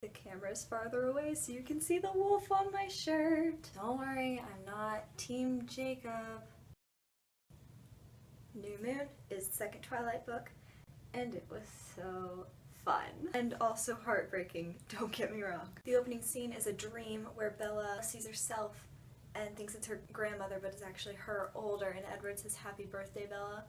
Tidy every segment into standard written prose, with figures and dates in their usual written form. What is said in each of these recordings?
The camera's farther away so you can see the wolf on my shirt. Don't worry, I'm not Team Jacob. New Moon is the second Twilight book, and it was so fun. And also heartbreaking, don't get me wrong. The opening scene is a dream where Bella sees herself and thinks it's her grandmother, but it's actually her older, and Edward says, "Happy birthday, Bella."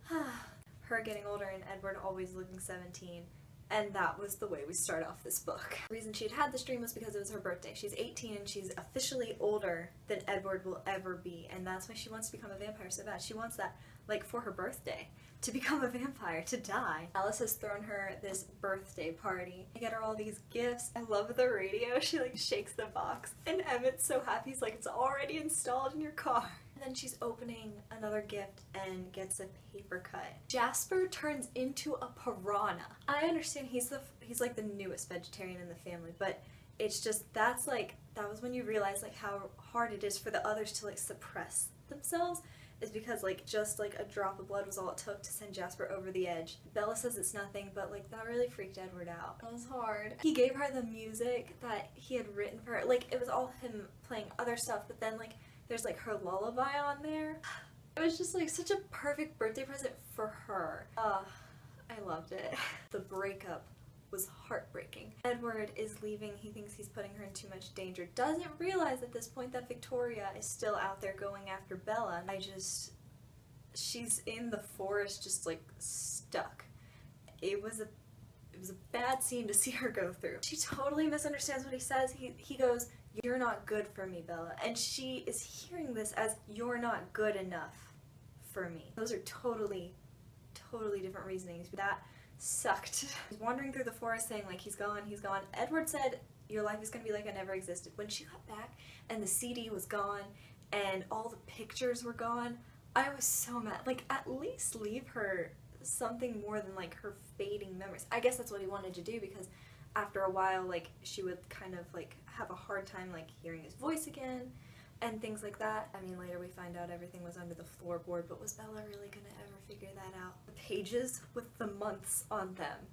Her getting older and Edward always looking 17. And that was the way we start off this book. The reason she'd had this dream was because it was her birthday. She's 18 and she's officially older than Edward will ever be, and that's why she wants to become a vampire so bad. She wants that, like, for her birthday, to become a vampire, to die. Alice has thrown her this birthday party. I get her all these gifts. I love the radio. She, like, shakes the box, and Emmett's so happy. He's like, "It's already installed in your car." And then she's opening another gift and gets a paper cut. Jasper turns into a piranha. I understand he's like the newest vegetarian in the family, but it's just, that was when you realize like how hard it is for the others to like suppress themselves, is because like just like a drop of blood was all it took to send Jasper over the edge. Bella says it's nothing, but like that really freaked Edward out. It was hard. He gave her the music that he had written for her. Like, it was all him playing other stuff, but then like there's like her lullaby on there. It was just like such a perfect birthday present for her. I loved it. The breakup was heartbreaking. Edward is leaving. He thinks he's putting her in too much danger. Doesn't realize at this point that Victoria is still out there going after Bella. She's in the forest just like stuck. It was a bad scene to see her go through. She totally misunderstands what he says. He goes, "You're not good for me, Bella." And she is hearing this as, "You're not good enough for me." Those are totally different reasonings. That sucked. He's wandering through the forest saying like, "He's gone, he's gone." Edward said, "Your life is gonna be like I never existed." When she got back and the CD was gone and all the pictures were gone, I was so mad. Like, at least leave her something more than like her fading memories. I guess that's what he wanted to do, because after a while like she would kind of like have a hard time like hearing his voice again and things like that. I mean, later we find out everything was under the floorboard, but was Bella really gonna ever figure that out? The pages with the months on them.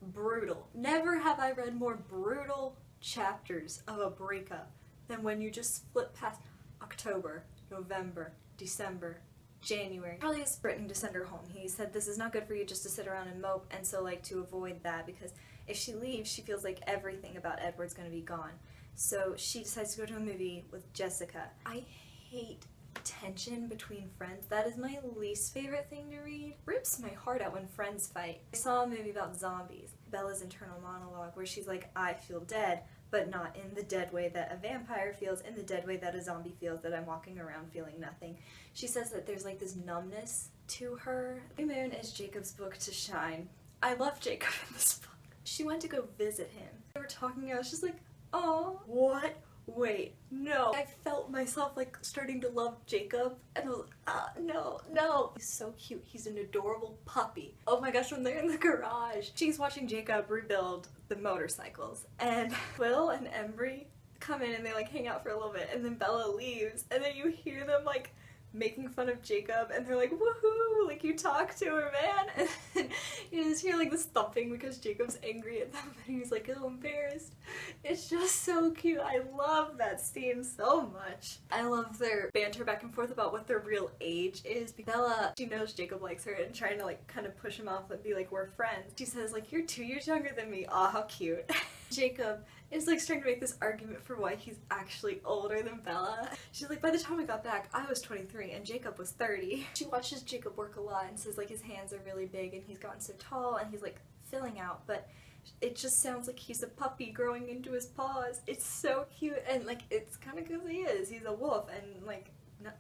Brutal. Never have I read more brutal chapters of a breakup than when you just flip past October, November, December, January. Probably is threatening to send her home. He said, "This is not good for you just to sit around and mope," and so like to avoid that, because if she leaves she feels like everything about Edward's gonna be gone. So she decides to go to a movie with Jessica. I hate tension between friends. That is my least favorite thing to read. Rips my heart out when friends fight. I saw a movie about zombies. Bella's internal monologue where she's like, "I feel dead, but not in the dead way that a vampire feels, in the dead way that a zombie feels, that I'm walking around feeling nothing." She says that there's like this numbness to her. New Moon is Jacob's book to shine. I love Jacob in this book. She went to go visit him. They were talking, I was just like, oh, what? Wait, no. I felt myself like starting to love Jacob, and I was like, no. He's so cute. He's an adorable puppy. Oh my gosh, when they're in the garage, she's watching Jacob rebuild the motorcycles, and Will and Embry come in and they like hang out for a little bit, and then Bella leaves, and then you hear them like making fun of Jacob, and they're like, "Woohoo, like you talk to her, man." And you just hear like this thumping because Jacob's angry at them and he's like so embarrassed. It's just so cute. I love that scene so much. I love their banter back and forth about what their real age is. Bella, she knows Jacob likes her and trying to like kind of push him off and be like, "We're friends." She says like, "You're 2 years younger than me." Aw, how cute. Jacob is like starting to make this argument for why he's actually older than Bella. She's like, "By the time we got back, I was 23 and Jacob was 30. She watches Jacob work a lot and says like his hands are really big and he's gotten so tall and he's like filling out, but it just sounds like he's a puppy growing into his paws. It's so cute, and like it's kind of because he is. He's a wolf, and like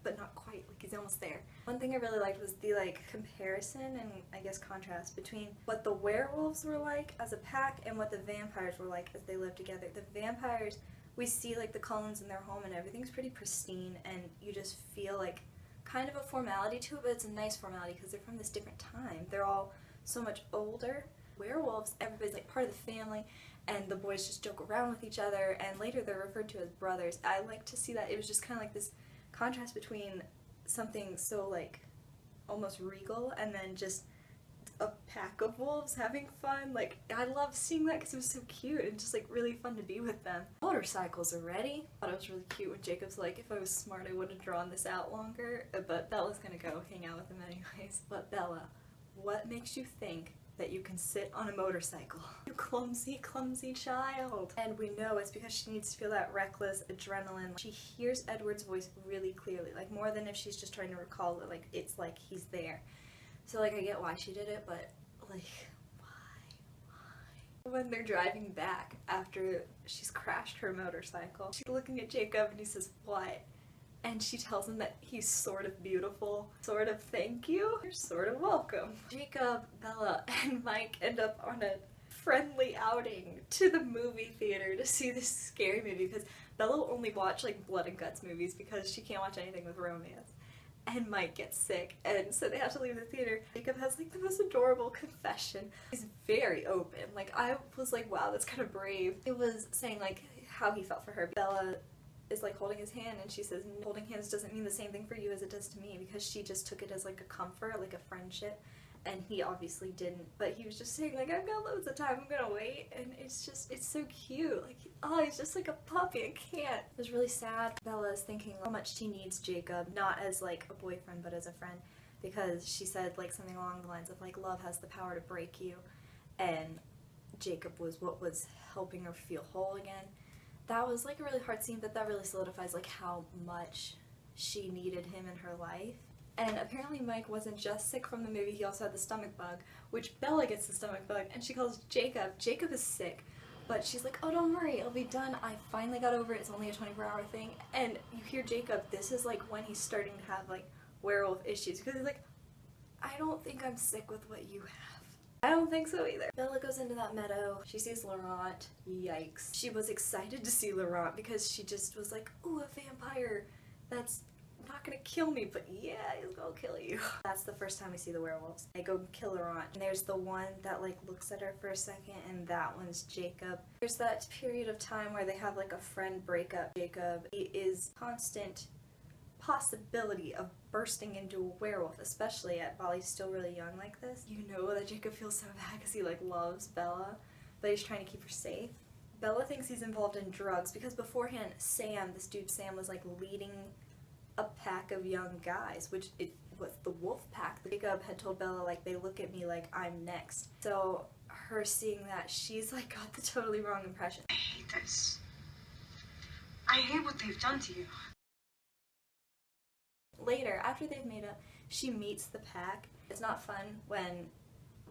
but not quite, like he's almost there. One thing I really liked was the like comparison and I guess contrast between what the werewolves were like as a pack and what the vampires were like as they lived together. The vampires, we see like the Cullens in their home and everything's pretty pristine, and you just feel like kind of a formality to it, but it's a nice formality because they're from this different time. They're all so much older. Werewolves, everybody's like part of the family, and the boys just joke around with each other, and later they're referred to as brothers. I like to see that. It was just kind of like this contrast between something so like almost regal and then just a pack of wolves having fun. Like, I love seeing that because it was so cute and just like really fun to be with them. Motorcycles are ready. I thought it was really cute when Jacob's like, if I was smart I would have drawn this out longer, but Bella's gonna go hang out with him anyways. But Bella, what makes you think that you can sit on a motorcycle? You clumsy, clumsy child. And we know it's because she needs to feel that reckless adrenaline. She hears Edward's voice really clearly, like more than if she's just trying to recall it, like it's like he's there. So like I get why she did it, but like why? When they're driving back after she's crashed her motorcycle, she's looking at Jacob and he says, "What?" And she tells him that he's sort of beautiful. Sort of thank you. You're sort of welcome. Jacob, Bella, and Mike end up on a friendly outing to the movie theater to see this scary movie because Bella will only watch like blood and guts movies because she can't watch anything with romance. And Mike gets sick, and so they have to leave the theater. Jacob has like the most adorable confession. He's very open. Like I was like, wow, that's kind of brave. It was saying like how he felt for her. Bella is like holding his hand and she says holding hands doesn't mean the same thing for you as it does to me, because she just took it as like a comfort, like a friendship, and he obviously didn't. But he was just saying like, I've got loads of time, I'm gonna wait. And it's just, it's so cute. Like, oh, he's just like a puppy. I can't. It was really sad. Bella is thinking how much she needs Jacob, not as like a boyfriend but as a friend, because she said like something along the lines of like, love has the power to break you, and Jacob was what was helping her feel whole again. That was like a really hard scene, but that really solidifies like how much she needed him in her life. And apparently Mike wasn't just sick from the movie, he also had the stomach bug, which Bella gets the stomach bug, and she calls Jacob. Jacob is sick, but she's like, oh, don't worry, it'll be done. I finally got over it. It's only a 24-hour thing. And you hear Jacob, this is like when he's starting to have like werewolf issues, because he's like, I don't think I'm sick with what you have. I don't think so either. Bella goes into that meadow. She sees Laurent. Yikes. She was excited to see Laurent because she just was like, ooh, a vampire. That's not gonna kill me, but yeah, he's gonna kill you. That's the first time we see the werewolves. They go kill Laurent. And there's the one that like looks at her for a second, and that one's Jacob. There's that period of time where they have like a friend breakup. Jacob, he is constant possibility of bursting into a werewolf, especially while he's still really young like this. You know that Jacob feels so bad because he like loves Bella, but he's trying to keep her safe. Bella thinks he's involved in drugs because beforehand Sam, this dude Sam, was like leading a pack of young guys, which it was the wolf pack. Jacob had told Bella like, they look at me like I'm next. So her seeing that, she's like got the totally wrong impression. I hate this. I hate what they've done to you. Later, after they've made up, she meets the pack. It's not fun when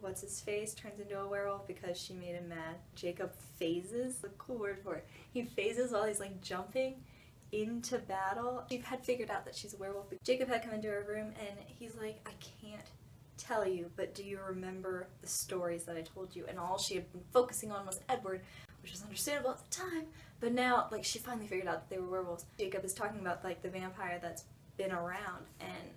what's-his-face turns into a werewolf because she made him mad. Jacob phases, the cool word for it. He phases while he's like jumping into battle. She had figured out that she's a werewolf. Jacob had come into her room and he's like, I can't tell you, but do you remember the stories that I told you? And all she had been focusing on was Edward, which was understandable at the time, but now like she finally figured out that they were werewolves. Jacob is talking about like the vampire that's been around, and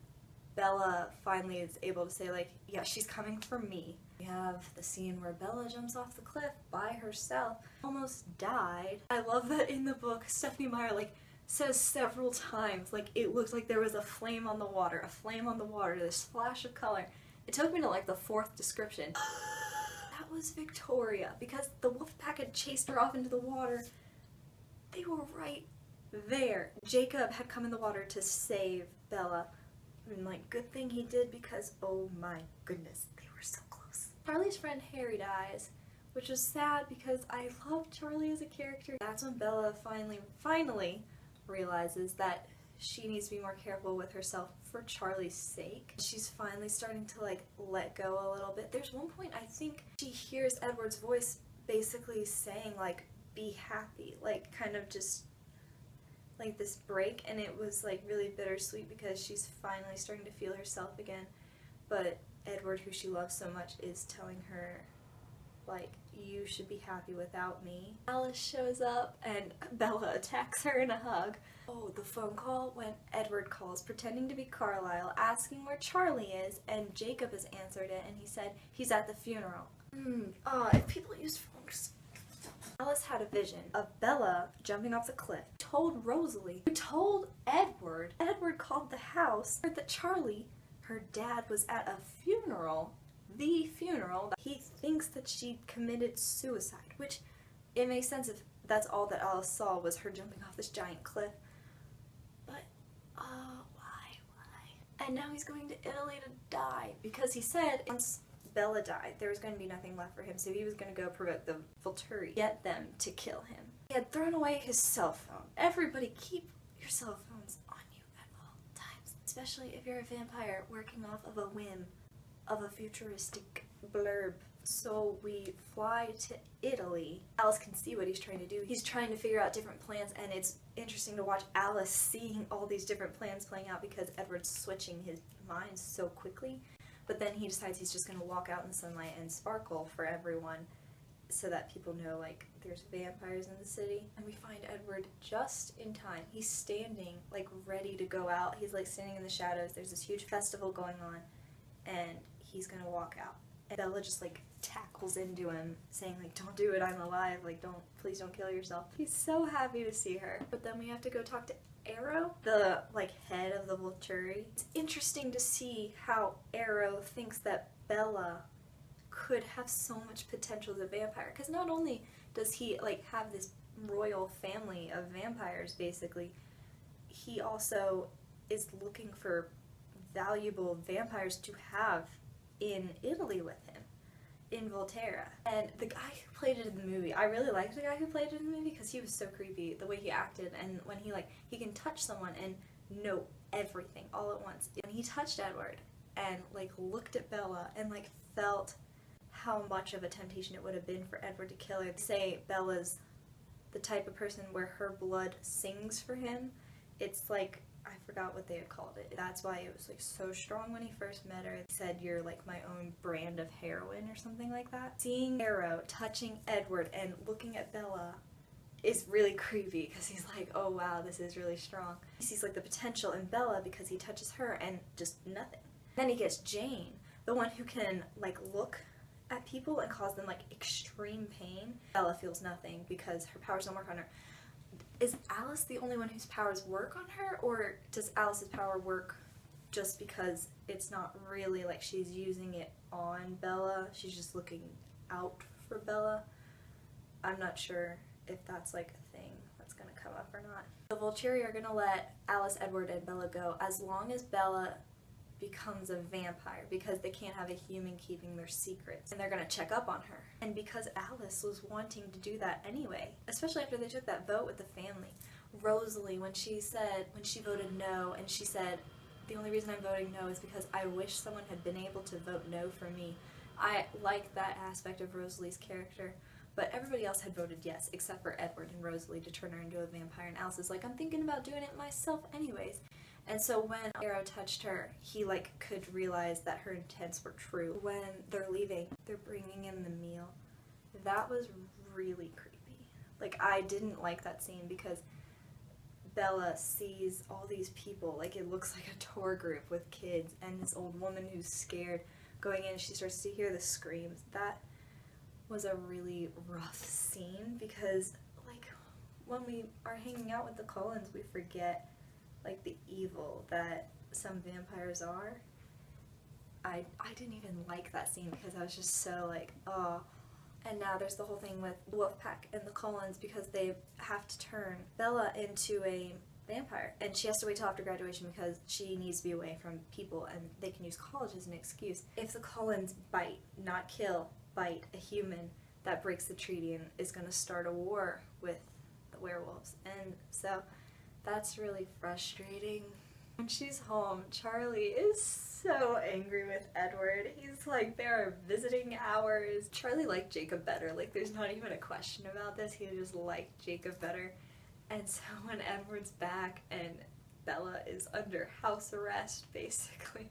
Bella finally is able to say like, yeah, she's coming for me. We have the scene where Bella jumps off the cliff by herself, almost died. I love that in the book Stephenie Meyer like says several times like it looks like there was a flame on the water, a flame on the water, this flash of color. It took me to like the 4th description. That was Victoria, because the wolf pack had chased her off into the water. They were right there. Jacob had come in the water to save Bella, and like good thing he did, because oh my goodness, they were so close. Charlie's friend Harry dies, which was sad because I love Charlie as a character. That's when Bella finally realizes that she needs to be more careful with herself for Charlie's sake. She's finally starting to like let go a little bit. There's one point I think she hears Edward's voice basically saying like, be happy, like kind of just like this break, and it was like really bittersweet because she's finally starting to feel herself again, but Edward, who she loves so much, is telling her like, you should be happy without me. Alice shows up and Bella attacks her in a hug. Oh, the phone call when Edward calls pretending to be Carlisle, asking where Charlie is, and Jacob has answered it and he said he's at the funeral. If people use phones. Alice had a vision of Bella jumping off the cliff, told Rosalie, who told Edward. Edward called the house, heard that Charlie, her dad, was at a funeral the funeral, he thinks that she committed suicide, which it makes sense if that's all that Alice saw was her jumping off this giant cliff. But, why? And now he's going to Italy to die, because he said once Bella died, there was going to be nothing left for him, so he was going to go provoke the Volturi, get them to kill him. He had thrown away his cell phone. Everybody keep your cell phones on you at all times, especially if you're a vampire working off of a whim of a futuristic blurb. So we fly to Italy. Alice can see what he's trying to do. He's trying to figure out different plans, and it's interesting to watch Alice seeing all these different plans playing out because Edward's switching his mind so quickly. But then he decides he's just going to walk out in the sunlight and sparkle for everyone so that people know, like, there's vampires in the city. And we find Edward just in time. He's standing, like, ready to go out. He's, like, standing in the shadows. There's this huge festival going on, and he's going to walk out. And Bella just, like, tackles into him, saying, like, don't do it, I'm alive. Like, please don't kill yourself. He's so happy to see her. But then we have to go talk to Arrow, the, like, head of the Volturi. It's interesting to see how Arrow thinks that Bella could have so much potential as a vampire, because not only does he, like, have this royal family of vampires, basically, he also is looking for valuable vampires to have in Italy with him, in Volterra. And the guy who played it in the movie, I really liked the guy who played it in the movie because he was so creepy, the way he acted, and when he, like, he can touch someone and know everything all at once. When he touched Edward and, like, looked at Bella and, like, felt how much of a temptation it would have been for Edward to kill her. Say Bella's the type of person where her blood sings for him. It's like, I forgot what they had called it. That's why it was, like, so strong when he first met her. He said, you're like my own brand of heroin or something like that. Seeing Arrow touching Edward and looking at Bella is really creepy because he's like, oh wow, this is really strong. He sees, like, the potential in Bella because he touches her and just nothing. Then he gets Jane, the one who can, like, look at people and cause them, like, extreme pain. Bella feels nothing because her powers don't work on her. Is Alice the only one whose powers work on her, or does Alice's power work just because it's not really like she's using it on Bella, she's just looking out for Bella? I'm not sure if that's, like, a thing that's gonna come up or not. The Volturi are gonna let Alice, Edward, and Bella go as long as Bella becomes a vampire, because they can't have a human keeping their secrets, and they're gonna check up on her. And because Alice was wanting to do that anyway, especially after they took that vote with the family. Rosalie, when she voted no, and she said, the only reason I'm voting no is because I wish someone had been able to vote no for me. I like that aspect of Rosalie's character, but everybody else had voted yes, except for Edward and Rosalie, to turn her into a vampire, and Alice is like, I'm thinking about doing it myself anyways. And so when Arrow touched her, he, like, could realize that her intents were true. When they're leaving, they're bringing in the meal. That was really creepy. Like, I didn't like that scene because Bella sees all these people, like, it looks like a tour group with kids, and this old woman who's scared going in, she starts to hear the screams. That was a really rough scene because, like, when we are hanging out with the Cullens, we forget, like, the evil that some vampires are. I didn't even like that scene because I was just so, like, oh. And now there's the whole thing with Wolfpack and the Cullens because they have to turn Bella into a vampire, and she has to wait till after graduation because she needs to be away from people, and they can use college as an excuse. If the Cullens bite, not kill, bite a human, that breaks the treaty and is going to start a war with the werewolves. And so that's really frustrating. When she's home, Charlie is so angry with Edward. He's like, there are visiting hours. Charlie liked Jacob better. Like, there's not even a question about this. He just liked Jacob better. And so when Edward's back and Bella is under house arrest, basically,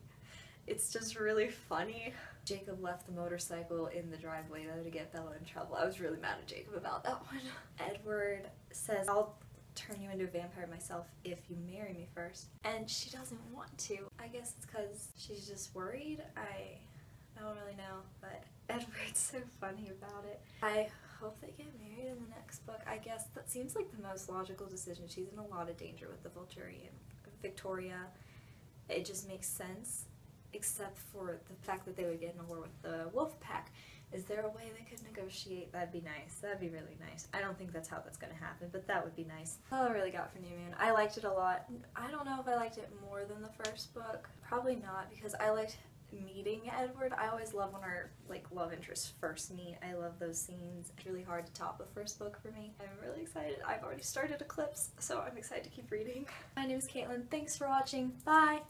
it's just really funny. Jacob left the motorcycle in the driveway though to get Bella in trouble. I was really mad at Jacob about that one. Edward says, I'll turn you into a vampire myself if you marry me first. And she doesn't want to. I guess it's because she's just worried. I don't really know, but Edward's so funny about it. I hope they get married in the next book. I guess that seems like the most logical decision. She's in a lot of danger with the Volturi and Victoria. It just makes sense. except for the fact that they would get in a war with the wolf pack. Is there a way they could negotiate? That'd be nice. That'd be really nice. I don't think that's how that's gonna happen, but that would be nice. All I really got for New Moon. I liked it a lot. I don't know if I liked it more than the first book. Probably not, because I liked meeting Edward. I always love when our love interests first meet. I love those scenes. It's really hard to top the first book for me. I'm really excited. I've already started Eclipse, so I'm excited to keep reading. My name is Caitlin. Thanks for watching. Bye!